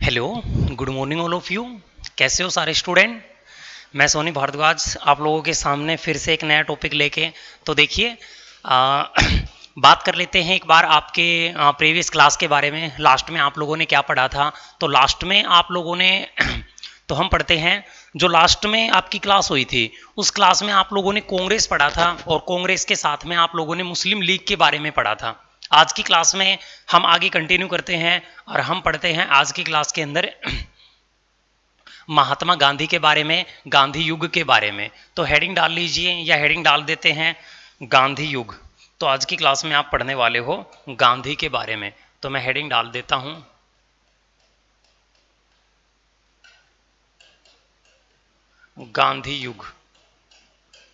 Hello, good morning all of you. कैसे हो सारे स्टूडेंट। मैं सोनी भारद्वाज आप लोगों के सामने फिर से एक नया टॉपिक लेके। तो देखिए बात कर लेते हैं एक बार आपके प्रीवियस क्लास के बारे में। लास्ट में आप लोगों ने क्या पढ़ा था। तो लास्ट में आप लोगों ने तो हम पढ़ते हैं जो लास्ट में आपकी क्लास हुई थी उस क्लास में आप लोगों ने कांग्रेस पढ़ा था और कांग्रेस के साथ में आप लोगों ने मुस्लिम लीग के बारे में पढ़ा था। आज की क्लास में हम आगे कंटिन्यू करते हैं और हम पढ़ते हैं आज की क्लास के अंदर महात्मा गांधी के बारे में, गांधी युग के बारे में। तो हेडिंग डाल लीजिए या हेडिंग डाल देते हैं गांधी युग। तो आज की क्लास में आप पढ़ने वाले हो गांधी के बारे में। तो मैं हेडिंग डाल देता हूं गांधी युग।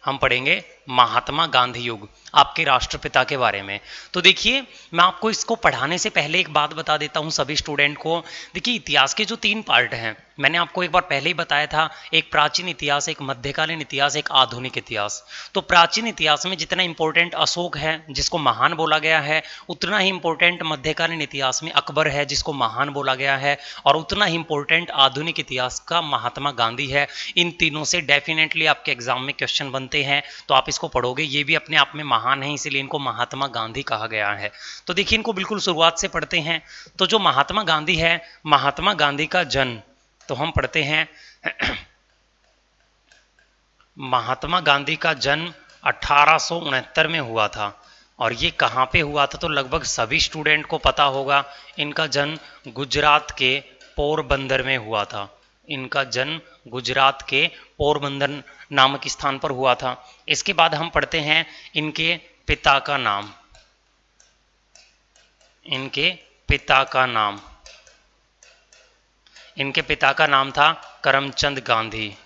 हम पढ़ेंगे महात्मा गांधी युग, आपके राष्ट्रपिता के बारे में। तो देखिए मैं आपको इसको पढ़ाने से पहले एक बात बता देता हूं सभी स्टूडेंट को। देखिए इतिहास के जो 3 पार्ट हैं मैंने आपको एक बार पहले ही बताया था, एक प्राचीन इतिहास, एक मध्यकालीन इतिहास, एक आधुनिक इतिहास। तो प्राचीन इतिहास में जितना इंपॉर्टेंट अशोक है जिसको महान बोला गया है, उतना ही इंपॉर्टेंट मध्यकालीन इतिहास में अकबर है जिसको महान बोला गया है, और उतना ही इंपॉर्टेंट आधुनिक इतिहास का महात्मा गांधी है। इन तीनों से डेफिनेटली आपके एग्जाम में क्वेश्चन बनते हैं, तो आप इसको पढ़ोगे। ये भी अपने आप में महान है इसीलिए इनको महात्मा गांधी कहा गया है। तो देखिए इनको बिल्कुल शुरुआत से पढ़ते हैं। तो जो महात्मा गांधी है, महात्मा गांधी का जन्म, तो हम पढ़ते हैं महात्मा गांधी का जन्म 1869 में हुआ था। और ये कहाँ पे हुआ था तो लगभग सभी स्टूडेंट को पता होगा। इनका जन्म गुजरात के पोरबंदर में हुआ था। इनका जन्म गुजरात के पोरबंदर नामक स्थान पर हुआ था। इसके बाद हम पढ़ते हैं इनके पिता का नाम। इनके पिता का नाम, इनके पिता का नाम था करमचंद गांधी।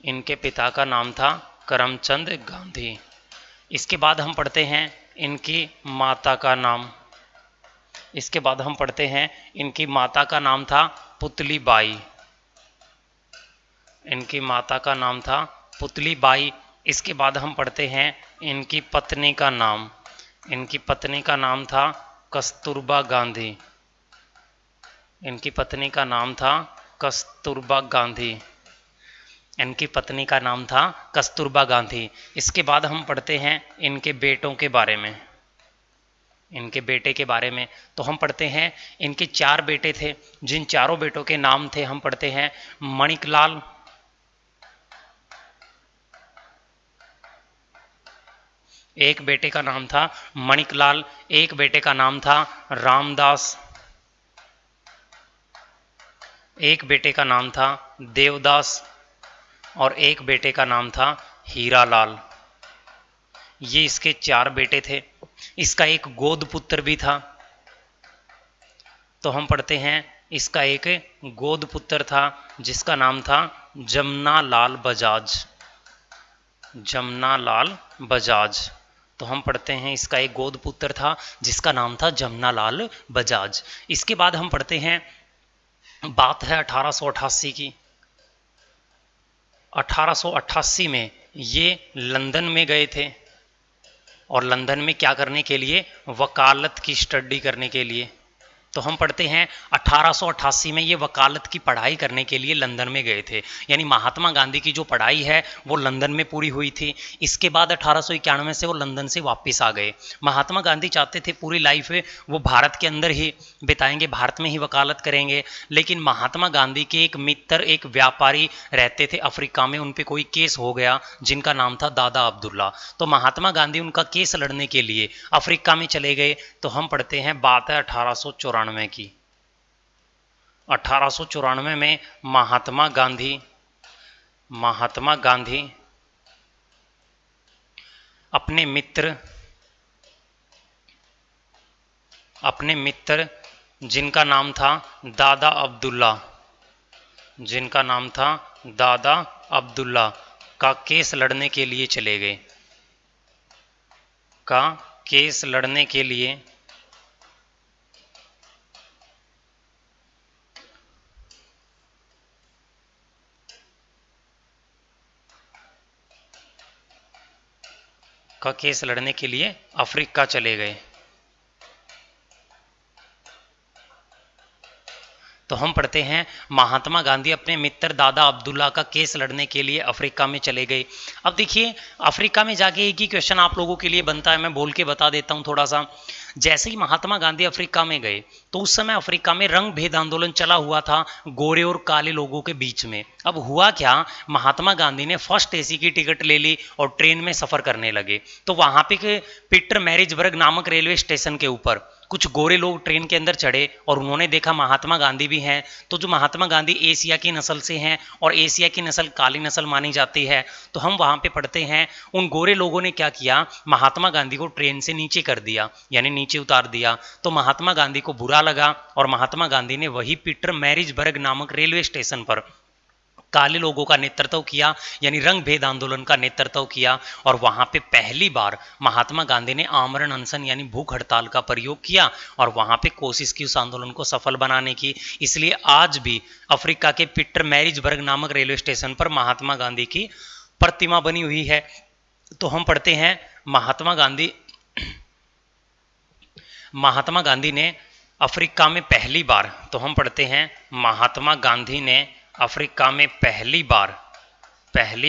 इनके पिता का नाम था करमचंद गांधी। इसके बाद हम पढ़ते हैं इनकी माता का नाम। इसके बाद हम पढ़ते हैं इनकी माता का नाम था पुतली बाई। इनकी माता का नाम था पुतली बाई। इसके बाद हम पढ़ते हैं इनकी पत्नी का नाम। इनकी पत्नी का नाम था कस्तूरबा गांधी। इनकी पत्नी का नाम था कस्तूरबा गांधी। इनकी पत्नी का नाम था कस्तूरबा गांधी। इसके बाद हम पढ़ते हैं इनके बेटों के बारे में। इनके बेटे के बारे में तो हम पढ़ते हैं इनके 4 बेटे थे। जिन चारों बेटों के नाम थे हम पढ़ते हैं मणिकलाल, एक बेटे का नाम था मणिकलाल, एक बेटे का नाम था रामदास, एक बेटे का नाम था देवदास, और एक बेटे का नाम था हीरालाल। ये इसके 4 बेटे थे। इसका एक गोद पुत्र भी था। तो हम पढ़ते हैं इसका एक गोद पुत्र था जिसका नाम था जमनालाल बजाज। जमनालाल बजाज। तो हम पढ़ते हैं इसका एक गोद पुत्र था जिसका नाम था जमनालाल बजाज। इसके बाद हम पढ़ते हैं, बात है 1888 की। 1888 में ये लंदन में गए थे और लंदन में क्या करने के लिए, वकालत की स्टडी करने के लिए। तो हम पढ़ते हैं 1888 में ये वकालत की पढ़ाई करने के लिए लंदन में गए थे। यानी महात्मा गांधी की जो पढ़ाई है वो लंदन में पूरी हुई थी। इसके बाद 1891 से वो लंदन से वापस आ गए। महात्मा गांधी चाहते थे पूरी लाइफ वो भारत के अंदर ही बिताएंगे, भारत में ही वकालत करेंगे। लेकिन महात्मा गांधी के एक मित्र, एक व्यापारी रहते थे अफ्रीका में, उन पर कोई केस हो गया जिनका नाम था दादा अब्दुल्ला। तो महात्मा गांधी उनका केस लड़ने के लिए अफ्रीका में चले गए। तो हम पढ़ते हैं, बात है 1894 की। 1894 में महात्मा गांधी अपने मित्र जिनका नाम था दादा अब्दुल्ला, जिनका नाम था दादा अब्दुल्ला का केस लड़ने के लिए चले गए। का केस लड़ने के लिए अफ्रीका चले गए। तो हम पढ़ते हैं महात्मा गांधी अपने मित्र दादा अब्दुल्ला का केस लड़ने के लिए अफ्रीका में चले गए। अब देखिए अफ्रीका में जाके एक ही क्वेश्चन आप लोगों के लिए बनता है, मैं बोल के बता देता हूँ थोड़ा सा। जैसे ही महात्मा गांधी अफ्रीका में गए तो उस समय अफ्रीका में रंग भेद आंदोलन चला हुआ था गोरे और काले लोगों के बीच में। अब हुआ क्या, महात्मा गांधी ने फर्स्ट एसी की टिकट ले ली और ट्रेन में सफर करने लगे। तो वहां पे पीटर मैरिजबर्ग नामक रेलवे स्टेशन के ऊपर कुछ गोरे लोग ट्रेन के अंदर चढ़े और उन्होंने देखा महात्मा गांधी भी हैं। तो जो महात्मा गांधी एशिया की नस्ल से हैं और एशिया की नस्ल काली नस्ल मानी जाती है, तो हम वहां पे पढ़ते हैं उन गोरे लोगों ने क्या किया, महात्मा गांधी को ट्रेन से नीचे कर दिया, यानी नीचे उतार दिया। तो महात्मा गांधी को बुरा लगा और महात्मा गांधी ने वही पीटर मैरिजबर्ग नामक रेलवे स्टेशन पर काले लोगों का नेतृत्व किया, यानी रंग भेद आंदोलन का नेतृत्व किया। और वहां पे पहली बार महात्मा गांधी ने आमरण अनशन यानी भूख हड़ताल का प्रयोग किया और वहां पे कोशिश की उस आंदोलन को सफल बनाने की। इसलिए आज भी अफ्रीका के पीटर मैरिजबर्ग नामक रेलवे स्टेशन पर महात्मा गांधी की प्रतिमा बनी हुई है। तो हम पढ़ते हैं महात्मा गांधी ने अफ्रीका में पहली बार, तो हम पढ़ते हैं महात्मा गांधी ने अफ्रीका में पहली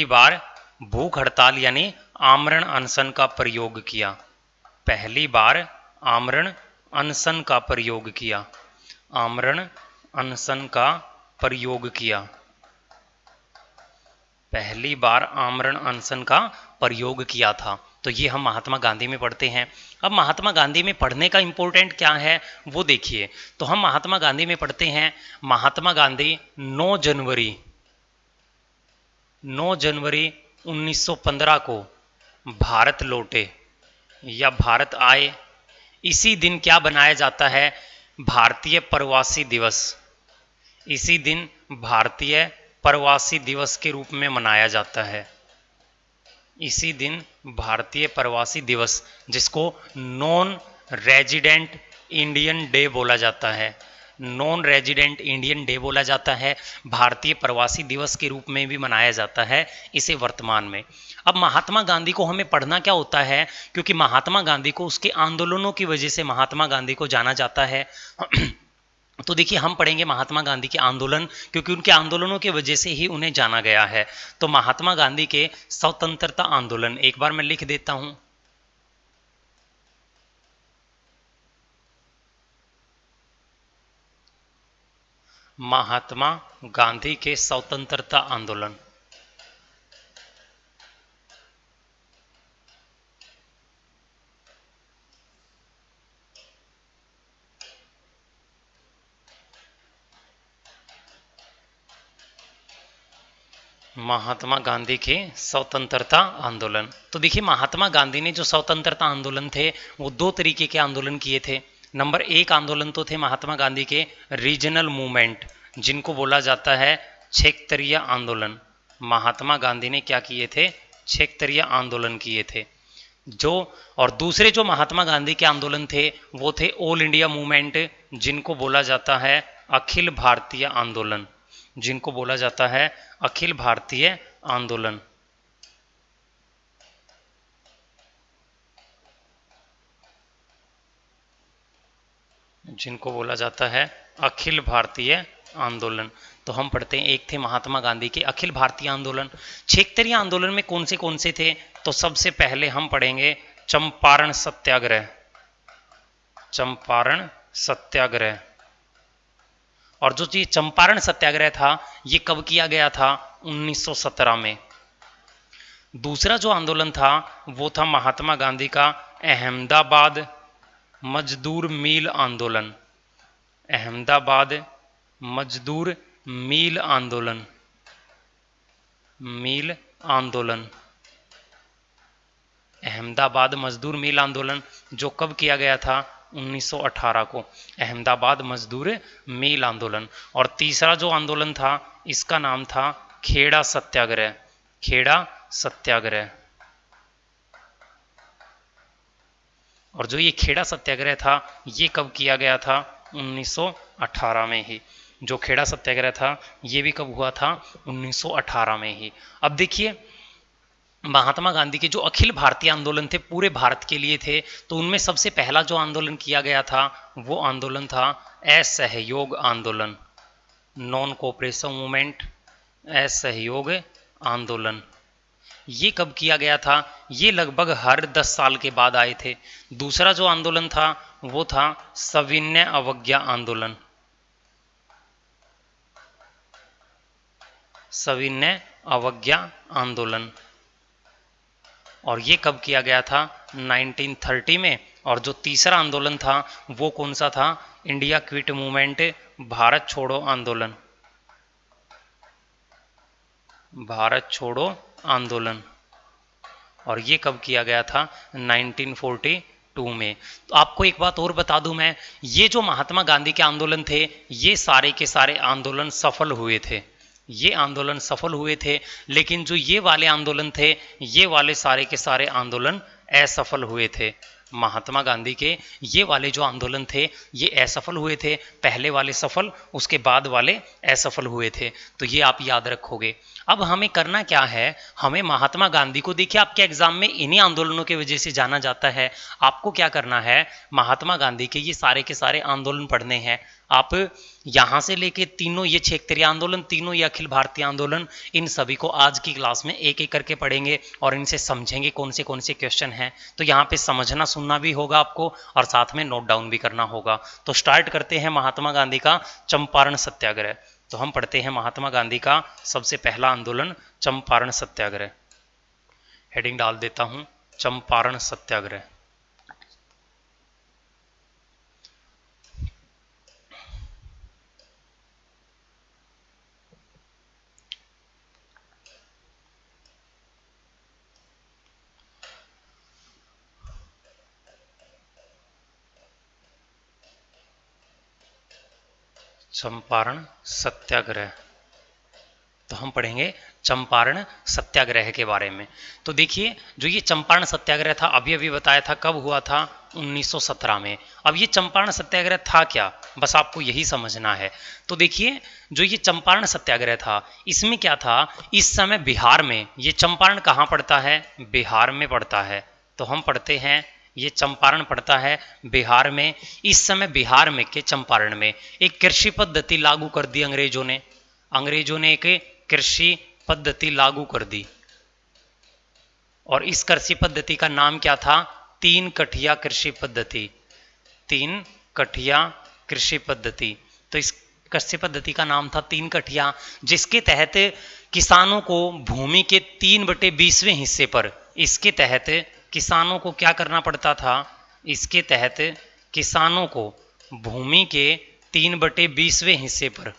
बार भूख हड़ताल यानी आमरण अनशन का प्रयोग किया। पहली बार आमरण अनशन का प्रयोग किया, आमरण अनशन का प्रयोग किया, पहली बार आमरण अनशन का प्रयोग किया था। तो ये हम महात्मा गांधी में पढ़ते हैं। अब महात्मा गांधी में पढ़ने का इंपॉर्टेंट क्या है वो देखिए। तो हम महात्मा गांधी में पढ़ते हैं महात्मा गांधी 9 जनवरी 1915 को भारत लौटे या भारत आए। इसी दिन क्या बनाया जाता है, भारतीय प्रवासी दिवस। इसी दिन भारतीय प्रवासी दिवस के रूप में मनाया जाता है। इसी दिन भारतीय प्रवासी दिवस, जिसको नॉन रेजिडेंट इंडियन डे बोला जाता है, नॉन रेजिडेंट इंडियन डे बोला जाता है, भारतीय प्रवासी दिवस के रूप में भी मनाया जाता है इसे वर्तमान में। अब महात्मा गांधी को हमें पढ़ना क्या होता है, क्योंकि महात्मा गांधी को उसके आंदोलनों की वजह से महात्मा गांधी को जाना जाता है। तो देखिए हम पढ़ेंगे महात्मा गांधी के आंदोलन, क्योंकि उनके आंदोलनों की वजह से ही उन्हें जाना गया है। तो महात्मा गांधी के स्वतंत्रता आंदोलन एक बार मैं लिख देता हूं। महात्मा गांधी के स्वतंत्रता आंदोलन। महात्मा गांधी के स्वतंत्रता आंदोलन। तो देखिए महात्मा गांधी ने जो स्वतंत्रता आंदोलन थे वो 2 तरीके के आंदोलन किए थे। नंबर 1 आंदोलन तो थे महात्मा गांधी के रीजनल मूवमेंट, जिनको बोला जाता है क्षेत्रीय आंदोलन। महात्मा गांधी ने क्या किए थे, क्षेत्रीय आंदोलन किए थे। जो और दूसरे जो महात्मा गांधी के आंदोलन थे वो थे ऑल इंडिया मूवमेंट, जिनको बोला जाता है अखिल भारतीय आंदोलन, जिनको बोला जाता है अखिल भारतीय आंदोलन। जिनको बोला जाता है अखिल भारतीय आंदोलन। तो हम पढ़ते हैं एक थे महात्मा गांधी के अखिल भारतीय आंदोलन। क्षेत्रीय आंदोलन में कौन से थे, तो सबसे पहले हम पढ़ेंगे चंपारण सत्याग्रह। चंपारण सत्याग्रह। और जो ये चंपारण सत्याग्रह था ये कब किया गया था, 1917 में। दूसरा जो आंदोलन था वो था महात्मा गांधी का अहमदाबाद मजदूर मील आंदोलन। अहमदाबाद मजदूर मील आंदोलन। मील आंदोलन। अहमदाबाद मजदूर मील आंदोलन जो कब किया गया था, 1918 को, अहमदाबाद मजदूर मील आंदोलन। और तीसरा जो आंदोलन था इसका नाम था खेड़ा सत्याग्रह। खेड़ा सत्याग्रह। और जो ये खेड़ा सत्याग्रह था ये कब किया गया था, 1918 में ही। जो खेड़ा सत्याग्रह था ये भी कब हुआ था, 1918 में ही। अब देखिए महात्मा गांधी के जो अखिल भारतीय आंदोलन थे पूरे भारत के लिए थे, तो उनमें सबसे पहला जो आंदोलन किया गया था वो आंदोलन था असहयोग आंदोलन। नॉन कोऑपरेशन मूवमेंट, असहयोग आंदोलन। ये कब किया गया था? ये लगभग हर 10 साल के बाद आए थे। दूसरा जो आंदोलन था वो था सविनय अवज्ञा आंदोलन, सविनय अवज्ञा आंदोलन। और ये कब किया गया था? 1930 में। और जो तीसरा आंदोलन था वो कौन सा था? इंडिया क्विट मूवमेंट, भारत छोड़ो आंदोलन, भारत छोड़ो आंदोलन। और ये कब किया गया था? 1942 में। तो आपको एक बात और बता दूं मैं, ये जो महात्मा गांधी के आंदोलन थे ये सारे के सारे आंदोलन सफल हुए थे, ये आंदोलन सफल हुए थे। लेकिन जो ये वाले आंदोलन थे ये वाले सारे के सारे आंदोलन असफल हुए थे। महात्मा गांधी के ये वाले जो आंदोलन थे ये असफल हुए थे, पहले वाले सफल, उसके बाद वाले असफल हुए थे। तो ये आप याद रखोगे। अब हमें करना क्या है? हमें महात्मा गांधी को, देखिए आपके एग्जाम में इन्हीं आंदोलनों की वजह से जाना जाता है। आपको क्या करना है? महात्मा गांधी के ये सारे के सारे आंदोलन पढ़ने हैं। आप यहां से लेके तीनों, ये क्षेत्रीय आंदोलन, तीनों ये अखिल भारतीय आंदोलन, इन सभी को आज की क्लास में एक एक करके पढ़ेंगे और इनसे समझेंगे कौन से क्वेश्चन हैं। तो यहाँ पे समझना सुनना भी होगा आपको और साथ में नोट डाउन भी करना होगा। तो स्टार्ट करते हैं महात्मा गांधी का चंपारण सत्याग्रह। तो हम पढ़ते हैं महात्मा गांधी का सबसे पहला आंदोलन चंपारण सत्याग्रह। हेडिंग डाल देता हूं, चंपारण सत्याग्रह। चंपारण सत्याग्रह। तो हम पढ़ेंगे चंपारण सत्याग्रह के बारे में। तो देखिए जो ये चंपारण सत्याग्रह था अभी अभी बताया था, कब हुआ था? 1917 में। अब ये चंपारण सत्याग्रह था क्या, बस आपको यही समझना है। तो देखिए जो ये चंपारण सत्याग्रह था इसमें क्या था? इस समय बिहार में, ये चंपारण कहाँ पड़ता है? बिहार में पड़ता है। तो हम पढ़ते हैं ये चंपारण पड़ता है बिहार में। इस समय बिहार में के चंपारण में एक कृषि पद्धति लागू कर दी अंग्रेजों ने। अंग्रेजों ने एक कृषि पद्धति लागू कर दी और इस कृषि पद्धति का नाम क्या था? 3 कठिया कृषि पद्धति, 3 कठिया कृषि पद्धति। तो इस कृषि पद्धति का नाम था 3 कठिया, जिसके तहत किसानों को भूमि के 3/20वें हिस्से पर, इसके तहत किसानों को क्या करना पड़ता था? इसके तहत किसानों को भूमि के 3/20वें हिस्से पर,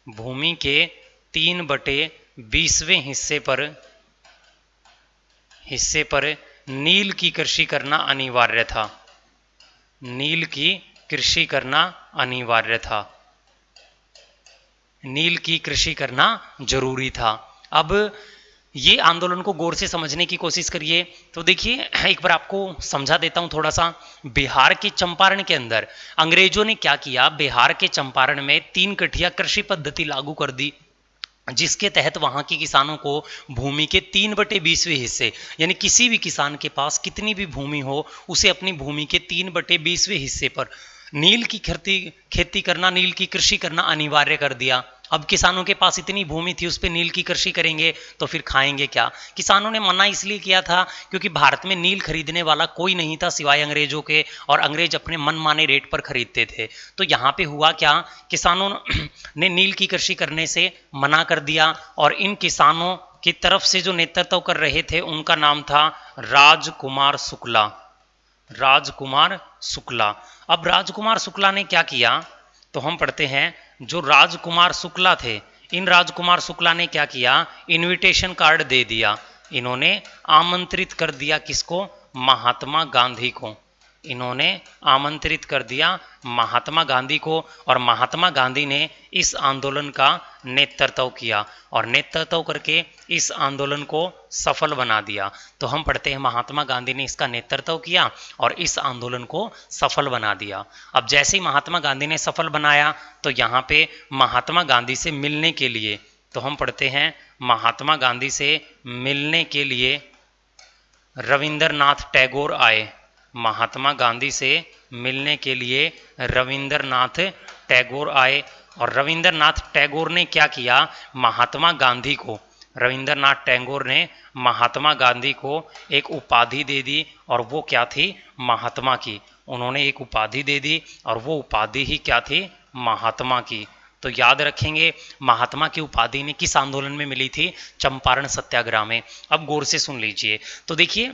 भूमि के 3/20वें हिस्से पर नील की कृषि करना अनिवार्य था, नील की कृषि करना अनिवार्य था, नील की कृषि करना जरूरी था। अब ये आंदोलन को गौर से समझने की कोशिश करिए। तो देखिए एक बार आपको समझा देता हूं थोड़ा सा। बिहार के चंपारण के अंदर अंग्रेजों ने क्या किया? बिहार के चंपारण में 3 कठिया कृषि पद्धति लागू कर दी, जिसके तहत वहां के किसानों को भूमि के 3/20वें हिस्से, यानी किसी भी किसान के पास कितनी भी भूमि हो उसे अपनी भूमि के 3/20वें हिस्से पर नील की खेती करना, नील की कृषि करना अनिवार्य कर दिया। अब किसानों के पास इतनी भूमि थी, उस पर नील की कृषि करेंगे तो फिर खाएंगे क्या? किसानों ने मना इसलिए किया था क्योंकि भारत में नील खरीदने वाला कोई नहीं था सिवाय अंग्रेजों के, और अंग्रेज अपने मनमाने रेट पर खरीदते थे। तो यहाँ पे हुआ क्या? किसानों ने नील की कृषि करने से मना कर दिया और इन किसानों की तरफ से जो नेतृत्व कर रहे थे उनका नाम था राजकुमार शुक्ला, राजकुमार शुक्ला। अब राजकुमार शुक्ला ने क्या किया? तो हम पढ़ते हैं जो राजकुमार शुक्ला थे, इन राजकुमार शुक्ला ने क्या किया? इनविटेशन कार्ड दे दिया। इन्होंने आमंत्रित कर दिया किसको? महात्मा गांधी को। इन्होंने आमंत्रित कर दिया महात्मा गांधी को और महात्मा गांधी ने इस आंदोलन का नेतृत्व किया और नेतृत्व करके इस आंदोलन को सफल बना दिया। तो हम पढ़ते हैं महात्मा गांधी ने इसका नेतृत्व किया और इस आंदोलन को सफल बना दिया। अब जैसे ही महात्मा गांधी ने सफल बनाया तो यहाँ पे महात्मा गांधी से मिलने के लिए, तो हम पढ़ते हैं महात्मा गांधी से मिलने के लिए रविंद्रनाथ टैगोर आए। महात्मा गांधी से मिलने के लिए रविंद्रनाथ टैगोर आए और रविंद्रनाथ टैगोर ने क्या किया, महात्मा गांधी को, रविंद्रनाथ टैगोर ने महात्मा गांधी को एक उपाधि दे दी और वो क्या थी, महात्मा की। उन्होंने एक उपाधि दे दी और वो उपाधि ही क्या थी, महात्मा की। तो याद रखेंगे महात्मा की उपाधि ने किस आंदोलन में मिली थी, चंपारण सत्याग्रह में। अब गौर से सुन लीजिए। तो देखिए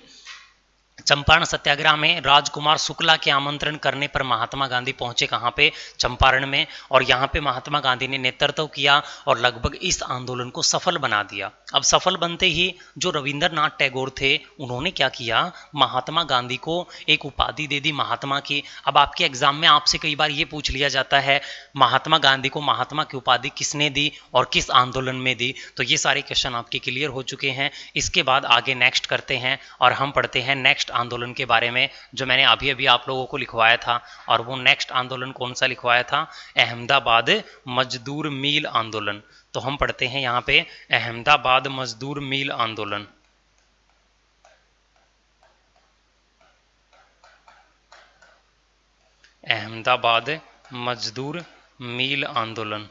चंपारण सत्याग्रह में राजकुमार शुक्ला के आमंत्रण करने पर महात्मा गांधी पहुंचे कहां पे, चंपारण में। और यहां पे महात्मा गांधी ने नेतृत्व किया और लगभग इस आंदोलन को सफल बना दिया। अब सफल बनते ही जो रविंद्रनाथ टैगोर थे उन्होंने क्या किया, महात्मा गांधी को एक उपाधि दे दी महात्मा की। अब आपके एग्जाम में आपसे कई बार ये पूछ लिया जाता है महात्मा गांधी को महात्मा की उपाधि किसने दी और किस आंदोलन में दी। तो ये सारे क्वेश्चन आपके क्लियर हो चुके हैं। इसके बाद आगे नेक्स्ट करते हैं और हम पढ़ते हैं नेक्स्ट आंदोलन के बारे में जो मैंने अभी अभी आप लोगों को लिखवाया था। और वो नेक्स्ट आंदोलन कौन सा लिखवाया था, अहमदाबाद मजदूर मील आंदोलन। तो हम पढ़ते हैं यहाँ पे अहमदाबाद मजदूर मील आंदोलन। अहमदाबाद मजदूर मील आंदोलन।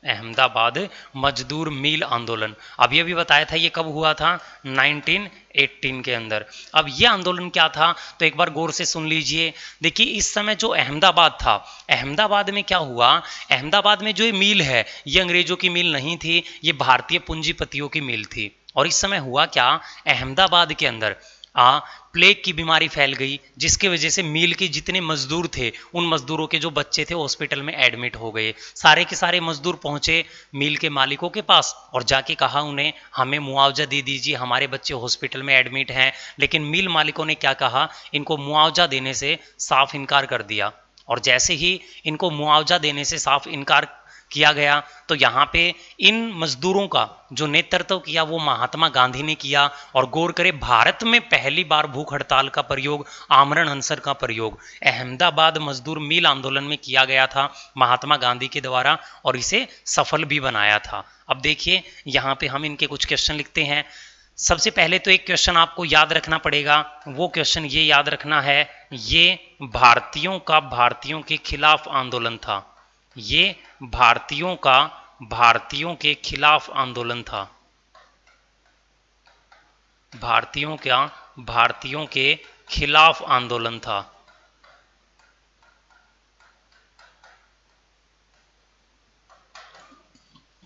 अहमदाबाद मजदूर मील आंदोलन अभी अभी बताया था ये कब हुआ था, 1918 के अंदर। अब ये आंदोलन क्या था, तो एक बार गौर से सुन लीजिए। देखिए इस समय जो अहमदाबाद था, अहमदाबाद में क्या हुआ, अहमदाबाद में जो ये मील है ये अंग्रेजों की मील नहीं थी, ये भारतीय पूंजीपतियों की मील थी। और इस समय हुआ क्या, अहमदाबाद के अंदर प्लेग की बीमारी फैल गई जिसकी वजह से मील के जितने मजदूर थे उन मजदूरों के जो बच्चे थे हॉस्पिटल में एडमिट हो गए। सारे के सारे मजदूर पहुंचे मील के मालिकों के पास और जाके कहा उन्हें हमें मुआवजा दे दीजिए, हमारे बच्चे हॉस्पिटल में एडमिट हैं। लेकिन मील मालिकों ने क्या कहा, इनको मुआवजा देने से साफ इनकार कर दिया। और जैसे ही इनको मुआवजा देने से साफ इनकार किया गया तो यहाँ पे इन मजदूरों का जो नेतृत्व किया वो महात्मा गांधी ने किया। और गौर करें भारत में पहली बार भूख हड़ताल का प्रयोग, आमरण अनशन का प्रयोग अहमदाबाद मजदूर मील आंदोलन में किया गया था महात्मा गांधी के द्वारा और इसे सफल भी बनाया था। अब देखिए यहाँ पे हम इनके कुछ क्वेश्चन लिखते हैं। सबसे पहले तो एक क्वेश्चन आपको याद रखना पड़ेगा, वो क्वेश्चन ये याद रखना है, ये भारतीयों का भारतीयों के खिलाफ आंदोलन था। ये भारतीयों का भारतीयों के खिलाफ आंदोलन था। भारतीयों का भारतीयों के खिलाफ आंदोलन था।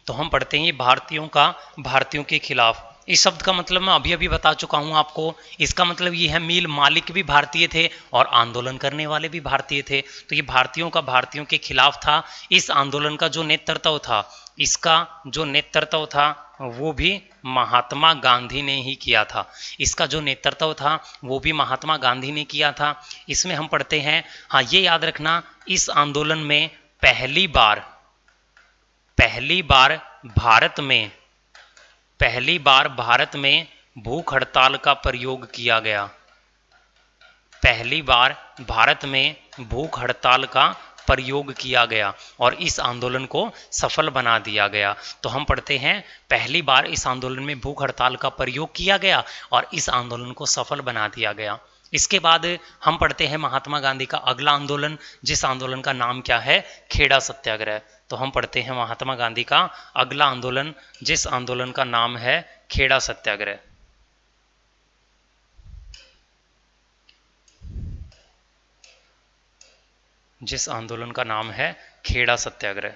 तो हम पढ़ते हैं ये भारतीयों का भारतीयों के खिलाफ। इस शब्द का मतलब मैं अभी अभी बता चुका हूं आपको। इसका मतलब ये है मील मालिक भी भारतीय थे और आंदोलन करने वाले भी भारतीय थे। तो ये भारतीयों का भारतीयों के खिलाफ था। इस आंदोलन का जो नेतृत्व था, इसका जो नेतृत्व था वो भी महात्मा गांधी ने ही किया था। इसका जो नेतृत्व था वो भी महात्मा गांधी ने किया था। इसमें हम पढ़ते हैं, हाँ ये याद रखना, इस आंदोलन में पहली बार भारत में भूख हड़ताल का प्रयोग किया गया। पहली बार भारत में भूख हड़ताल का प्रयोग किया गया और इस आंदोलन को सफल बना दिया गया। तो हम पढ़ते हैं पहली बार इस आंदोलन में भूख हड़ताल का प्रयोग किया गया और इस आंदोलन को सफल बना दिया गया। इसके बाद हम पढ़ते हैं महात्मा गांधी का अगला आंदोलन, जिस आंदोलन का नाम क्या है, खेड़ा सत्याग्रह। तो हम पढ़ते हैं महात्मा गांधी का अगला आंदोलन, जिस आंदोलन का नाम है खेड़ा सत्याग्रह। जिस आंदोलन का नाम है खेड़ा सत्याग्रह।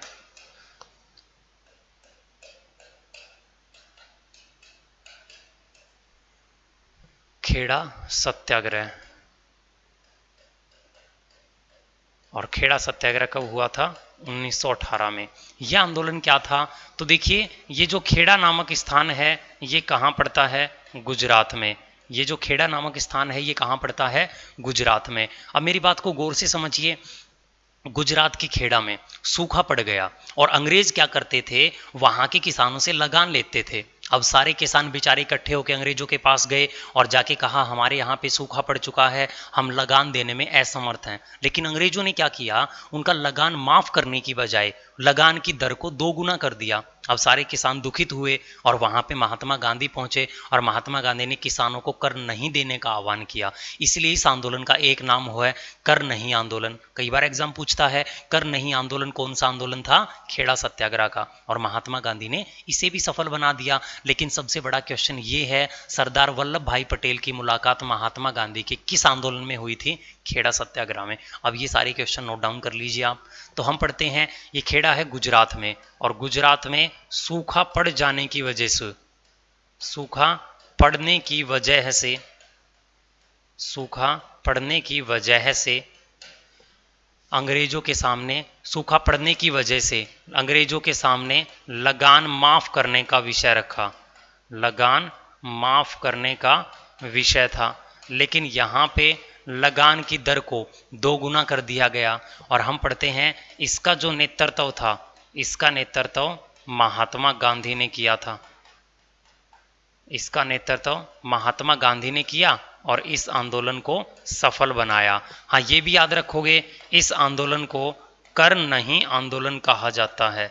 खेड़ा सत्याग्रह। और खेड़ा सत्याग्रह कब हुआ था, 1918 में। यह आंदोलन क्या था, तो देखिए ये जो खेड़ा नामक स्थान है ये कहाँ पड़ता है, गुजरात में। ये जो खेड़ा नामक स्थान है ये कहाँ पड़ता है, गुजरात में। अब मेरी बात को गौर से समझिए, गुजरात की खेड़ा में सूखा पड़ गया और अंग्रेज क्या करते थे, वहां के किसानों से लगान लेते थे। अब सारे किसान बेचारे इकट्ठे होकर अंग्रेजों के पास गए और जाके कहा हमारे यहाँ पे सूखा पड़ चुका है, हम लगान देने में असमर्थ हैं। लेकिन अंग्रेजों ने क्या किया, उनका लगान माफ करने की बजाय लगान की दर को 2 गुना कर दिया। अब सारे किसान दुखित हुए और वहां पे महात्मा गांधी पहुंचे और महात्मा गांधी ने किसानों को कर नहीं देने का आह्वान किया। इसलिए इस आंदोलन का एक नाम हुआ है कर नहीं आंदोलन। कई बार एग्जाम पूछता है कर नहीं आंदोलन कौन सा आंदोलन था, खेड़ा सत्याग्रह का, और महात्मा गांधी ने इसे भी सफल बना दिया। लेकिन सबसे बड़ा क्वेश्चन ये है, सरदार वल्लभ भाई पटेल की मुलाकात महात्मा गांधी के किस आंदोलन में हुई थी, खेड़ा सत्याग्रह में। अब ये सारे क्वेश्चन नोट डाउन कर लीजिए आप। तो हम पढ़ते हैं, ये खेड़ा है गुजरात में, और गुजरात में सूखा पड़ जाने की वजह से, सूखा पड़ने की वजह से, सूखा पड़ने की वजह से अंग्रेजों के सामने, सूखा पड़ने की वजह से अंग्रेजों के सामने लगान माफ करने का विषय रखा, लगान माफ करने का विषय था। लेकिन यहाँ पे लगान की दर को 2 गुना कर दिया गया। और हम पढ़ते हैं, इसका जो नेतृत्व था, इसका नेतृत्व महात्मा गांधी ने किया था, इसका नेतृत्व महात्मा गांधी ने किया और इस आंदोलन को सफल बनाया। हाँ, ये भी याद रखोगे, इस आंदोलन को कर नहीं आंदोलन कहा जाता है,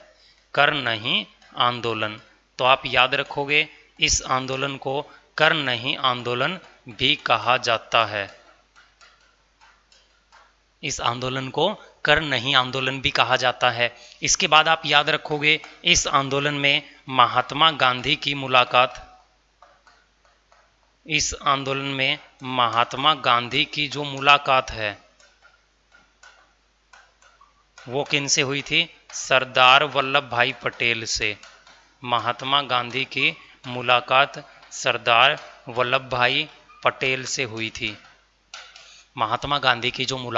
कर नहीं आंदोलन। तो आप याद रखोगे, इस आंदोलन को कर नहीं आंदोलन भी कहा जाता है, इस आंदोलन को कर नहीं आंदोलन भी कहा जाता है। इसके बाद आप याद रखोगे, इस आंदोलन में महात्मा गांधी की मुलाकात, इस आंदोलन में महात्मा गांधी की जो मुलाकात है वो किन से हुई थी, सरदार वल्लभ भाई पटेल से। महात्मा गांधी की मुलाकात सरदार वल्लभ भाई पटेल से हुई थी। महात्मा गांधी की जो मुलाकात